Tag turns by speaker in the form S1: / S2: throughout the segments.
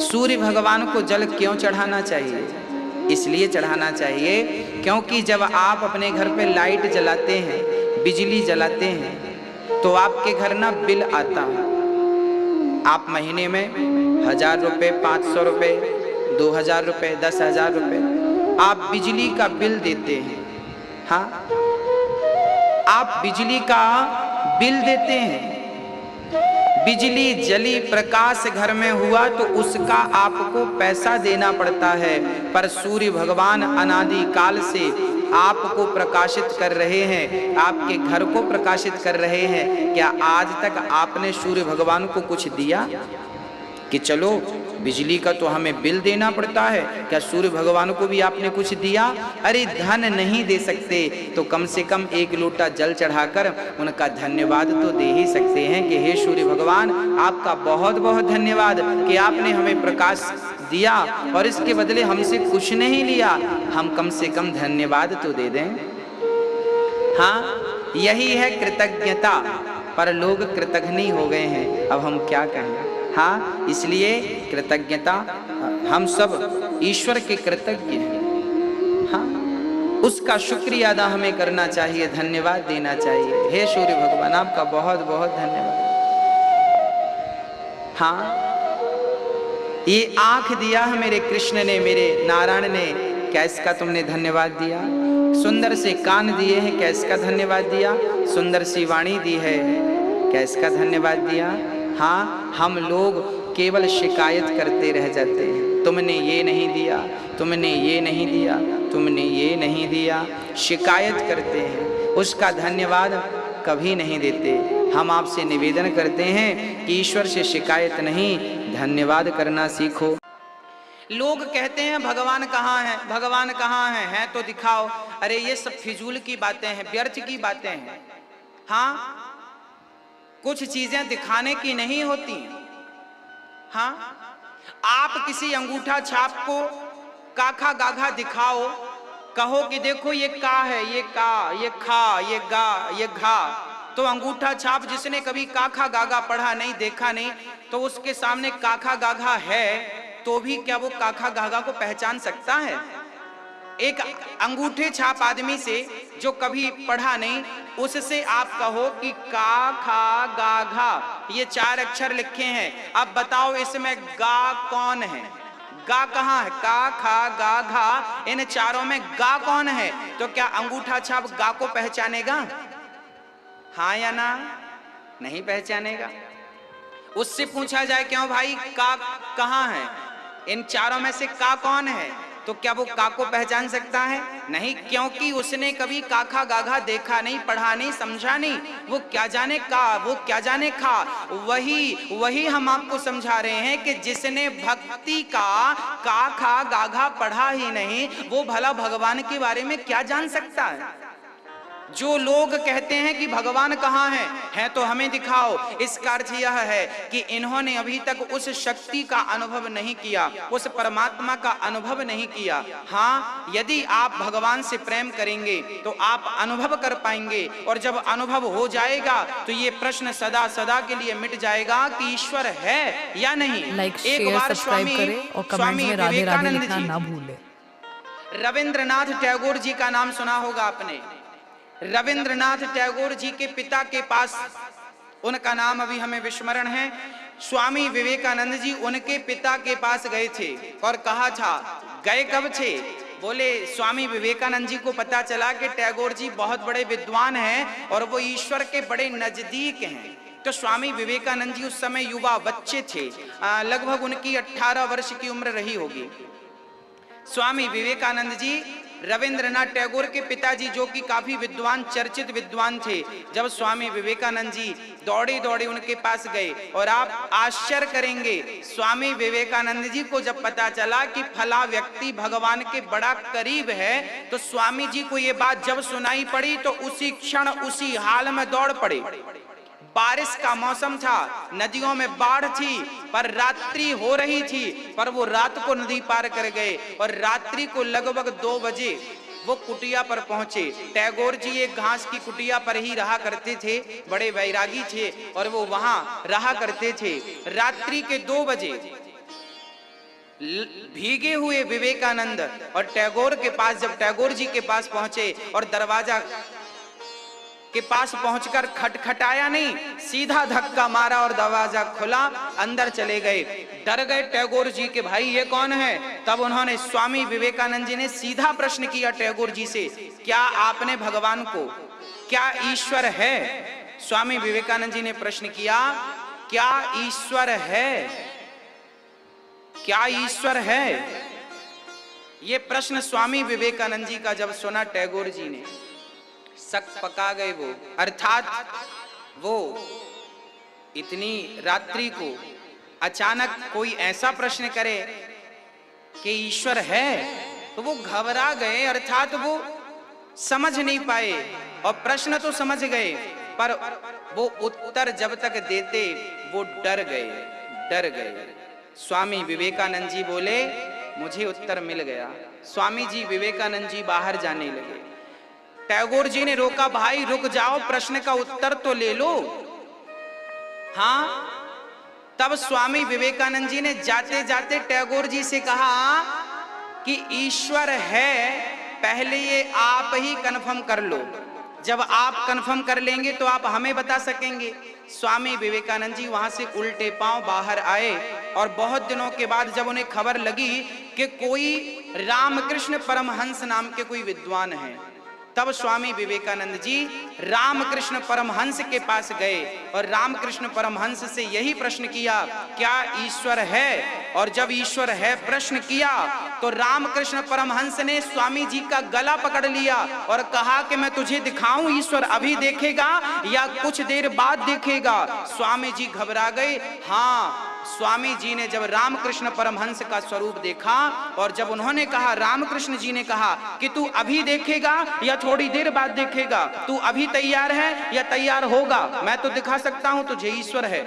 S1: सूर्य भगवान को जल क्यों चढ़ाना चाहिए? इसलिए चढ़ाना चाहिए क्योंकि जब आप अपने घर पे लाइट जलाते हैं, बिजली जलाते हैं, तो आपके घर ना बिल आता है। आप महीने में 1000 रुपये, 500 रुपये, 2000 रुपये, 10,000 रुपये आप बिजली का बिल देते हैं। हाँ, आप बिजली का बिल देते हैं। बिजली जली प्रकाश घर में हुआ तो उसका आपको पैसा देना पड़ता है, पर सूर्य भगवान अनादि काल से आपको प्रकाशित कर रहे हैं, आपके घर को प्रकाशित कर रहे हैं। क्या आज तक आपने सूर्य भगवान को कुछ दिया कि चलो बिजली का तो हमें बिल देना पड़ता है? क्या सूर्य भगवान को भी आपने कुछ दिया? अरे धन नहीं दे सकते तो कम से कम एक लोटा जल चढ़ाकर उनका धन्यवाद तो दे ही सकते हैं कि हे सूर्य भगवान, आपका बहुत बहुत धन्यवाद कि आपने हमें प्रकाश दिया और इसके बदले हमसे कुछ नहीं लिया, हम कम से कम धन्यवाद तो दे दें। हाँ, यही है कृतज्ञता, पर लोग कृतघ्नी हो गए हैं, अब हम क्या कहें। हाँ, इसलिए कृतज्ञता, हम सब ईश्वर के कृतज्ञ हैं। हाँ, उसका शुक्रिया अदा हमें करना चाहिए, धन्यवाद देना चाहिए। हे सूर्य भगवान, आपका बहुत बहुत धन्यवाद। हाँ, ये आंख दिया है मेरे कृष्ण ने, मेरे नारायण ने, क्या इसका तुमने धन्यवाद दिया? सुंदर से कान दिए हैं, क्या इसका धन्यवाद दिया? सुंदर सी वाणी दी है, क्या इसका धन्यवाद दिया? हाँ, हम लोग केवल शिकायत करते रह जाते हैं, तुमने ये नहीं दिया, तुमने ये नहीं दिया, तुमने ये नहीं दिया, शिकायत करते हैं, उसका धन्यवाद कभी नहीं देते। हम आपसे निवेदन करते हैं कि ईश्वर से शिकायत नहीं, धन्यवाद करना सीखो। लोग कहते हैं भगवान कहाँ है, भगवान कहाँ है तो दिखाओ। अरे ये सब फिजूल की बातें हैं, व्यर्थ की बातें हैं। हाँ, कुछ चीजें दिखाने की नहीं होती। हाँ, आप किसी अंगूठा छाप को काखा गाघा दिखाओ, कहो कि देखो ये का है, ये का, ये खा, ये गा, ये घा, तो अंगूठा छाप जिसने कभी काखा गाघा पढ़ा नहीं, देखा नहीं, तो उसके सामने काखा गाघा है तो भी क्या वो काखा गाघा को पहचान सकता है? एक अंगूठे छाप आदमी से जो कभी पढ़ा नहीं, उससे आप कहो कि का खा गा घा ये 4 अक्षर लिखे हैं, अब बताओ इसमें गा कौन है? गा कहाँ है? का खा गा घा, इन चारों में गा कौन है? तो क्या अंगूठा छाप गा को पहचानेगा? हाँ या ना? नहीं पहचानेगा। उससे पूछा जाए क्यों भाई का कहाँ है, इन चारों में से का कौन है, तो क्या वो का को पहचान सकता है? नहीं, क्योंकि उसने कभी काखा गाघा देखा नहीं, पढ़ा नहीं, समझा नहीं। वो क्या जाने का, वो क्या जाने खा। वही हम आपको समझा रहे हैं कि जिसने भक्ति का काखा गाघा पढ़ा ही नहीं, वो भला भगवान के बारे में क्या जान सकता है? जो लोग कहते हैं कि भगवान कहाँ है तो हमें दिखाओ, इसका अर्थ यह है कि इन्होंने अभी तक उस शक्ति का अनुभव नहीं किया, उस परमात्मा का अनुभव नहीं किया। हाँ, यदि आप भगवान से प्रेम करेंगे तो आप अनुभव कर पाएंगे, और जब अनुभव हो जाएगा तो ये प्रश्न सदा सदा के लिए मिट जाएगा कि ईश्वर है या नहीं।
S2: एक बार स्वामी विवेकानंद जी, ना भूले।
S1: रविंद्रनाथ टैगोर जी का नाम सुना होगा आपने। रविंद्रनाथ टैगोर जी के पिता के पास, उनका नाम अभी हमें विस्मरण है, स्वामी विवेकानंद जी उनके पिता के पास गए थे और कहा था, गए कब थे? बोले स्वामी विवेकानंद जी को पता चला कि टैगोर जी बहुत बड़े विद्वान हैं और वो ईश्वर के बड़े नजदीक हैं। तो स्वामी विवेकानंद जी उस समय युवा बच्चे थे, लगभग उनकी 18 वर्ष की उम्र रही होगी। स्वामी विवेकानंद जी रविंद्रनाथ टैगोर के पिताजी, जो कि काफी विद्वान, चर्चित विद्वान थे, जब स्वामी विवेकानंद जी दौड़े दौड़े उनके पास गए, और आप आश्चर्य करेंगे, स्वामी विवेकानंद जी को जब पता चला कि फला व्यक्ति भगवान के बड़ा करीब है, तो स्वामी जी को ये बात जब सुनाई पड़ी तो उसी क्षण उसी हाल में दौड़ पड़े। बारिश का मौसम था, नदियों में बाढ़ थी, पर रात्रि हो रही थी, पर वो रात को नदी पार कर गए और रात्रि को लगभग 2 बजे वो कुटिया पर पहुंचे। टैगोर जी एक घास की कुटिया पर ही रहा करते थे, बड़े वैरागी थे और वो वहां रहा करते थे। रात्रि के 2 बजे भीगे हुए विवेकानंद और टैगोर के पास, जब टैगोर जी के पास पहुंचे और दरवाजा के पास पहुंचकर खटखटाया नहीं, सीधा धक्का मारा और दरवाजा खुला, अंदर चले गए। डर गए टैगोर जी के, भाई ये कौन है? तब उन्होंने, स्वामी विवेकानंद जी ने सीधा प्रश्न किया टैगोर जी से, क्या आपने भगवान को, क्या ईश्वर है? स्वामी विवेकानंद जी ने प्रश्न किया, क्या ईश्वर है? क्या ईश्वर है? ये प्रश्न स्वामी विवेकानंद जी का जब सुना टैगोर जी ने, शक पका गए वो। अर्थात वो इतनी रात्रि को अचानक कोई ऐसा प्रश्न करे कि ईश्वर है, तो वो घबरा गए। अर्थात वो समझ नहीं पाए, और प्रश्न तो समझ गए पर वो उत्तर जब तक देते वो डर गए। स्वामी विवेकानंद जी बोले, मुझे उत्तर मिल गया। स्वामी जी विवेकानंद जी बाहर जाने लगे। टैगोर जी ने रोका, भाई रुक जाओ, प्रश्न का उत्तर तो ले लो। हाँ, तब स्वामी विवेकानंद जी ने जाते जाते टैगोर जी से कहा कि ईश्वर है, पहले ये आप ही कंफर्म कर लो। जब आप कंफर्म कर लेंगे तो आप हमें बता सकेंगे। स्वामी विवेकानंद जी वहां से उल्टे पांव बाहर आए, और बहुत दिनों के बाद जब उन्हें खबर लगी कि कोई रामकृष्ण परमहंस नाम के कोई विद्वान हैं, तब स्वामी विवेकानंद जी रामकृष्ण परमहंस के पास गए और रामकृष्ण परमहंस से यही प्रश्न किया, क्या ईश्वर है? और जब ईश्वर है प्रश्न किया तो रामकृष्ण परमहंस ने स्वामी जी का गला पकड़ लिया और कहा कि मैं तुझे दिखाऊं ईश्वर, अभी देखेगा या कुछ देर बाद देखेगा? स्वामी जी घबरा गए। हाँ, स्वामी जी ने जब रामकृष्ण परमहंस का स्वरूप देखा, और जब उन्होंने कहा, रामकृष्ण जी ने कहा कि तू अभी देखेगा या थोड़ी देर बाद देखेगा, तू अभी तैयार है या तैयार होगा? मैं तो दिखा सकता हूं तुझे ईश्वर है।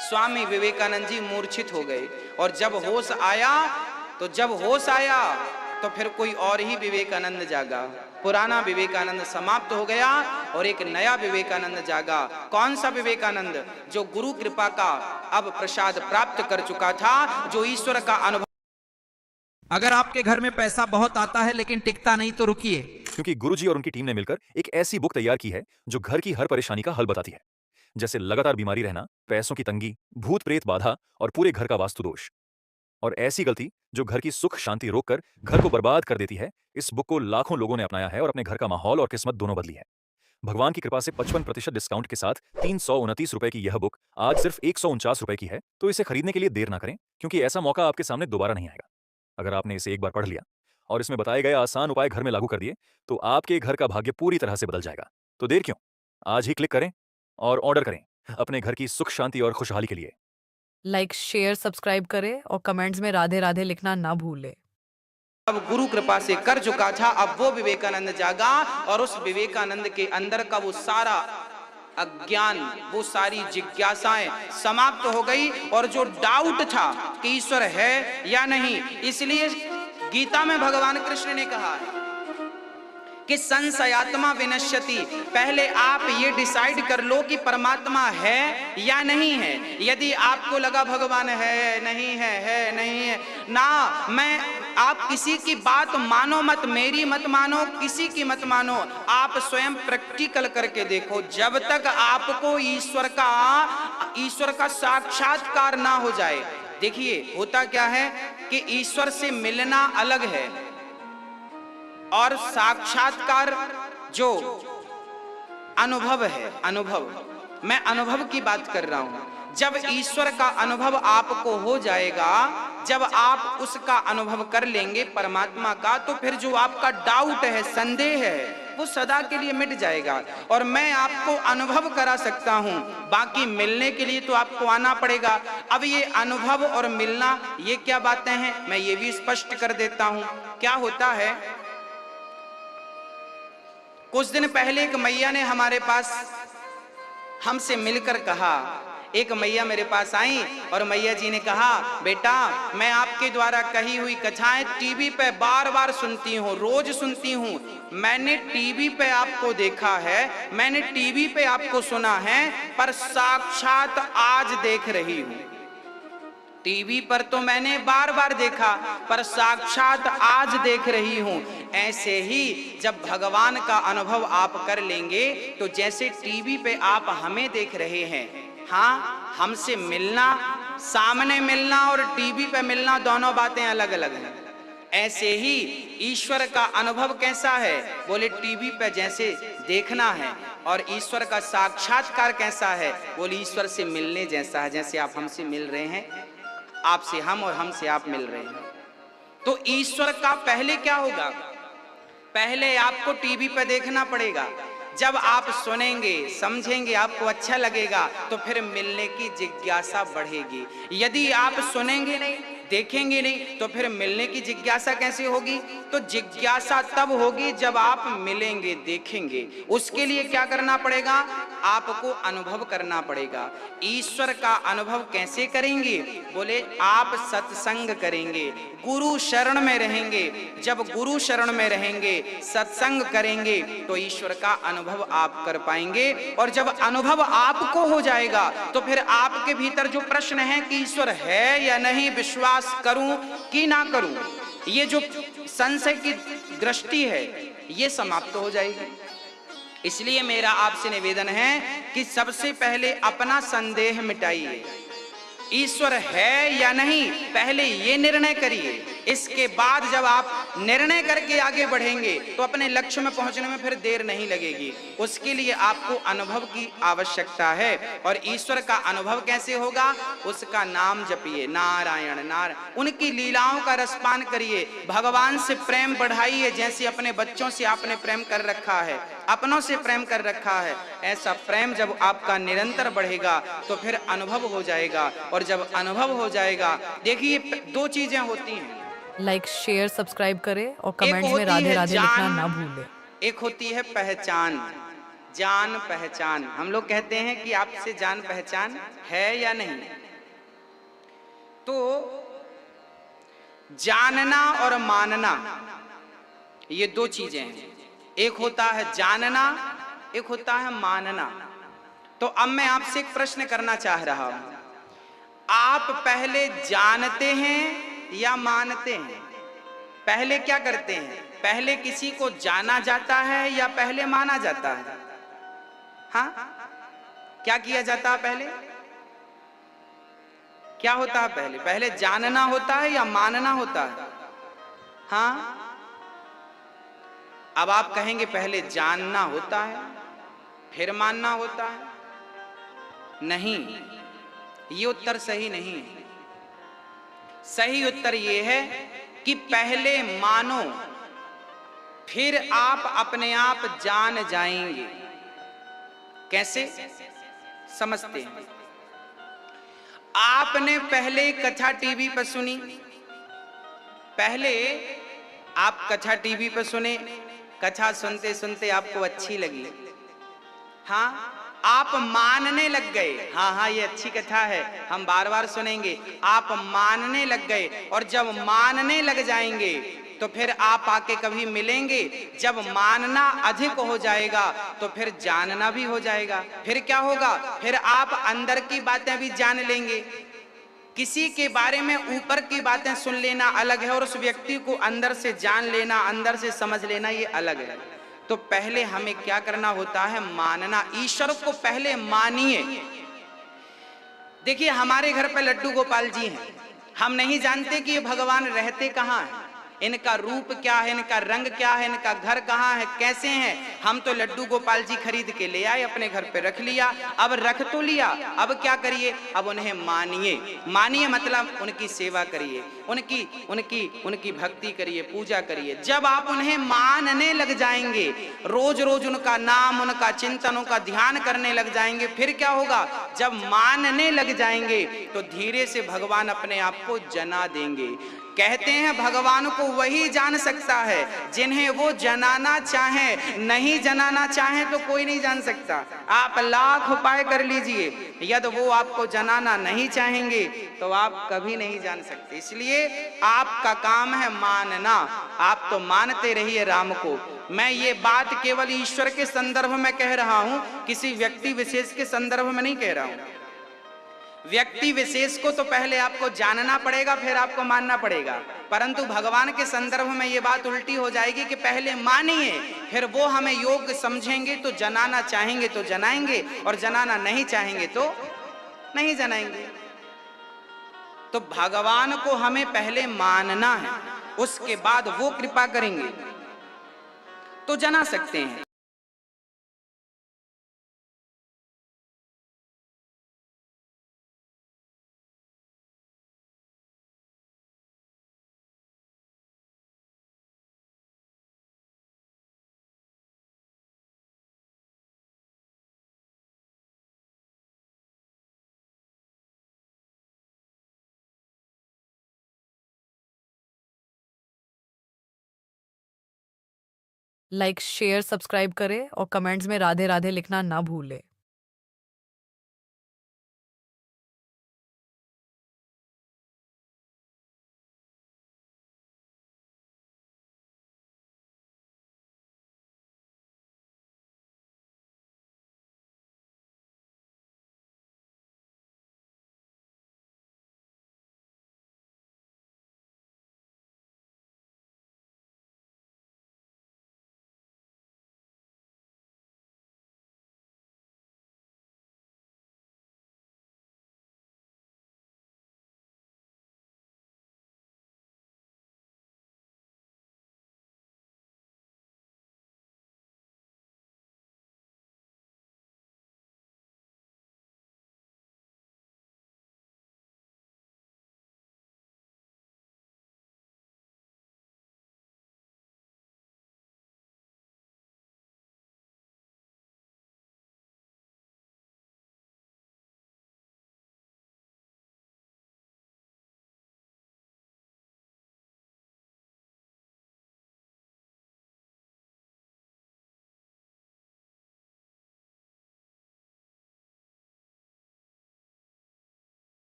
S1: स्वामी विवेकानंद जी मूर्छित हो गए, और जब होश आया तो फिर कोई और ही विवेकानंद जागा। पुराना विवेकानंद समाप्त हो गया और एक नया विवेकानंद जागा। कौन सा विवेकानंद? जो गुरु कृपा का अब प्रसाद प्राप्त कर चुका था, जो ईश्वर का अनुभव।
S3: अगर आपके घर में पैसा बहुत आता है लेकिन टिकता नहीं, तो रुकिए,
S4: क्योंकि गुरुजी और उनकी टीम ने मिलकर एक ऐसी बुक तैयार की है जो घर की हर परेशानी का हल बताती है, जैसे लगातार बीमारी रहना, पैसों की तंगी, भूत प्रेत बाधा और पूरे घर का वास्तु दोष, और ऐसी गलती जो घर की सुख शांति रोककर घर को बर्बाद कर देती है। इस बुक को लाखों लोगों ने अपनाया है और अपने घर का माहौल और किस्मत दोनों बदली है। भगवान की कृपा से 55% डिस्काउंट के साथ 329 रुपए की यह बुक आज सिर्फ 149 रुपए की है। तो इसे खरीदने के लिए देर ना करें, क्योंकि ऐसा मौका आपके सामने दोबारा नहीं आएगा। अगर आपने इसे एक बार पढ़ लिया और इसमें बताए गए आसान उपाय घर में लागू कर दिए, तो आपके घर का भाग्य पूरी तरह से बदल जाएगा। तो देर क्यों, आज ही क्लिक करें और ऑर्डर करें अपने घर की सुख शांति और खुशहाली के लिए।
S2: लाइक, शेयर, सब्सक्राइब करें और कमेंट्स में राधे राधे लिखना ना भूलें।
S1: अब गुरु कृपा से कर चुका था, अब वो विवेकानंद जागा, और उस विवेकानंद के अंदर का वो सारा अज्ञान, वो सारी जिज्ञासाएं समाप्त हो गई, और जो डाउट था कि ईश्वर है या नहीं, इसलिए गीता में भगवान कृष्ण ने कहा है कि संशयात्मा विनश्यति। पहले आप ये डिसाइड कर लो कि परमात्मा है या नहीं है। यदि आपको लगा भगवान है नहीं है ना, आप किसी की बात मानो मत, मेरी मत मानो, किसी की मत मानो, आप स्वयं प्रैक्टिकल करके देखो। जब तक आपको ईश्वर का साक्षात्कार ना हो जाए। देखिए होता क्या है कि ईश्वर से मिलना अलग है और साक्षात्कार जो अनुभव है, मैं अनुभव की बात कर रहा हूं। जब ईश्वर का अनुभव आपको हो जाएगा, जब आप उसका अनुभव कर लेंगे परमात्मा का, तो फिर जो आपका डाउट है, संदेह है, वो सदा के लिए मिट जाएगा। और मैं आपको अनुभव करा सकता हूं, बाकी मिलने के लिए तो आपको आना पड़ेगा। अब ये अनुभव और मिलना, ये क्या बातें हैं, मैं ये भी स्पष्ट कर देता हूं। क्या होता है, कुछ दिन पहले एक मैया ने हमारे पास हमसे मिलकर कहा, एक मैया मेरे पास आई और मैया जी ने कहा, बेटा मैं आपके द्वारा कही हुई कथाएं टीवी पे बार बार सुनती हूँ, रोज सुनती हूँ। मैंने टीवी पे आपको देखा है, मैंने टीवी पे आपको सुना है, पर साक्षात आज देख रही हूँ। टीवी पर तो मैंने बार बार देखा, पर साक्षात आज देख रही हूं। ऐसे ही जब भगवान का अनुभव आप कर लेंगे तो जैसे टीवी पे आप हमें देख रहे हैं, हाँ, हमसे मिलना, सामने मिलना और टीवी पे मिलना दोनों बातें अलग अलग हैं। ऐसे ही ईश्वर का अनुभव कैसा है? बोले टीवी पे जैसे देखना है, और ईश्वर का साक्षात्कार कैसा है? बोले ईश्वर से मिलने जैसा है, जैसे आप हमसे मिल रहे हैं, आपसे हम और हमसे आप मिल रहे हैं। तो ईश्वर का पहले क्या होगा? पहले आपको टीवी पे देखना पड़ेगा। जब आप सुनेंगे, समझेंगे, आपको अच्छा लगेगा, तो फिर मिलने की जिज्ञासा बढ़ेगी। यदि आप सुनेंगे नहीं, देखेंगे नहीं, तो फिर मिलने की जिज्ञासा कैसे होगी? तो जिज्ञासा तब होगी जब आप मिलेंगे, देखेंगे। उसके लिए क्या करना पड़ेगा? आपको अनुभव करना पड़ेगा। ईश्वर का अनुभव कैसे करेंगे? बोले आप सत्संग करेंगे, गुरु शरण में रहेंगे। जब गुरु शरण में रहेंगे, सत्संग करेंगे, तो ईश्वर का अनुभव आप कर पाएंगे। और जब अनुभव आपको हो जाएगा, तो फिर आपके भीतर जो प्रश्न है कि ईश्वर है या नहीं, विश्वास करूं कि ना करूं, ये जो संशय की दृष्टि है, ये समाप्त हो जाएगी। इसलिए मेरा आपसे निवेदन है कि सबसे पहले अपना संदेह मिटाइए। ईश्वर है या नहीं, पहले ये निर्णय करिए। इसके बाद जब आप निर्णय करके आगे बढ़ेंगे तो अपने लक्ष्य में पहुंचने में फिर देर नहीं लगेगी। उसके लिए आपको अनुभव की आवश्यकता है। और ईश्वर का अनुभव कैसे होगा? उसका नाम जपिए, नारायण नारायण, उनकी लीलाओं का रसपान करिए, भगवान से प्रेम बढ़ाइए। जैसे अपने बच्चों से आपने प्रेम कर रखा है, अपनों से प्रेम कर रखा है, ऐसा प्रेम जब आपका निरंतर बढ़ेगा तो फिर अनुभव हो जाएगा। और जब अनुभव हो जाएगा, देखिए दो चीजें होती हैं,
S2: लाइक, शेयर, सब्सक्राइब करें और
S1: एक
S2: कमेंट्स में
S1: होती
S2: राधे
S1: है
S2: राधे लिखना ना भूलें।
S1: एक होती है पहचान, जान पहचान। हम लोग कहते हैं कि आपसे जान पहचान है या नहीं। तो जानना और मानना, ये दो चीजें हैं। एक होता है जानना, एक होता है मानना। तो अब मैं आपसे एक प्रश्न करना चाह रहा हूं, आप पहले जानते हैं या मानते हैं? पहले क्या करते हैं? पहले किसी को जाना जाता है या पहले माना जाता है? हाँ, क्या किया जाता है पहले? क्या होता है पहले? पहले जानना होता है या मानना होता है? हाँ, अब आप कहेंगे पहले जानना होता है फिर मानना होता है। नहीं, ये उत्तर सही नहीं है। सही उत्तर ये है कि पहले मानो, फिर आप अपने आप जान जाएंगे। कैसे समझते हैं? आपने पहले कथा टीवी पर सुनी, पहले आप कथा टीवी पर सुने, कथा सुनते सुनते आपको अच्छी लगी, हाँ, आप मानने लग गए, हाँ हाँ ये अच्छी कथा है, हम बार बार सुनेंगे। आप मानने लग गए, और जब मानने लग जाएंगे तो फिर आप आके कभी मिलेंगे। जब मानना अधिक हो जाएगा तो फिर जानना भी हो जाएगा। फिर क्या होगा? फिर आप अंदर की बातें भी जान लेंगे। किसी के बारे में ऊपर की बातें सुन लेना अलग है, और उस व्यक्ति को अंदर से जान लेना, अंदर से समझ लेना, ये अलग है। तो पहले हमें क्या करना होता है? मानना। ईश्वर को पहले मानिए। देखिए हमारे घर पे लड्डू गोपाल जी हैं, हम नहीं जानते कि ये भगवान रहते कहाँ हैं, इनका रूप क्या है, इनका रंग क्या है, इनका घर कहाँ है, कैसे हैं। हम तो लड्डू गोपाल जी खरीद के ले आए, अपने घर पे रख लिया। अब रख तो लिया, अब क्या करिए? अब उन्हें मानिए। मानिए मतलब उनकी सेवा करिए, उनकी भक्ति करिए, पूजा करिए। जब आप उन्हें मानने लग जाएंगे, रोज रोज उनका नाम, उनका चिंतन, उनका ध्यान करने लग जाएंगे, फिर क्या होगा? जब मानने लग जाएंगे तो धीरे से भगवान अपने आप को जना देंगे। कहते हैं भगवान को वही जान सकता है जिन्हें वो जनाना चाहे, नहीं जनाना चाहे तो कोई नहीं जान सकता। आप लाख उपाय कर लीजिए, यदि वो आपको जनाना नहीं चाहेंगे तो आप कभी नहीं जान सकते। इसलिए आपका काम है मानना। आप तो मानते रहिए राम को। मैं ये बात केवल ईश्वर के संदर्भ में कह रहा हूं, किसी व्यक्ति विशेष के संदर्भ में नहीं कह रहा हूं। व्यक्ति विशेष को तो पहले आपको जानना पड़ेगा, फिर आपको मानना पड़ेगा। परंतु भगवान के संदर्भ में ये बात उल्टी हो जाएगी कि पहले मानिए, फिर वो हमें योग्य समझेंगे तो जनाना चाहेंगे तो जनाएंगे, और जनाना नहीं चाहेंगे तो नहीं जनाएंगे। तो भगवान को हमें पहले मानना है, उसके बाद वो कृपा करेंगे तो जना सकते हैं।
S2: लाइक शेयर सब्सक्राइब करें और कमेंट्स में राधे राधे लिखना ना भूलें।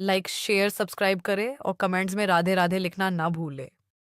S2: लाइक शेयर सब्सक्राइब करें और कमेंट्स में राधे राधे लिखना ना भूलें।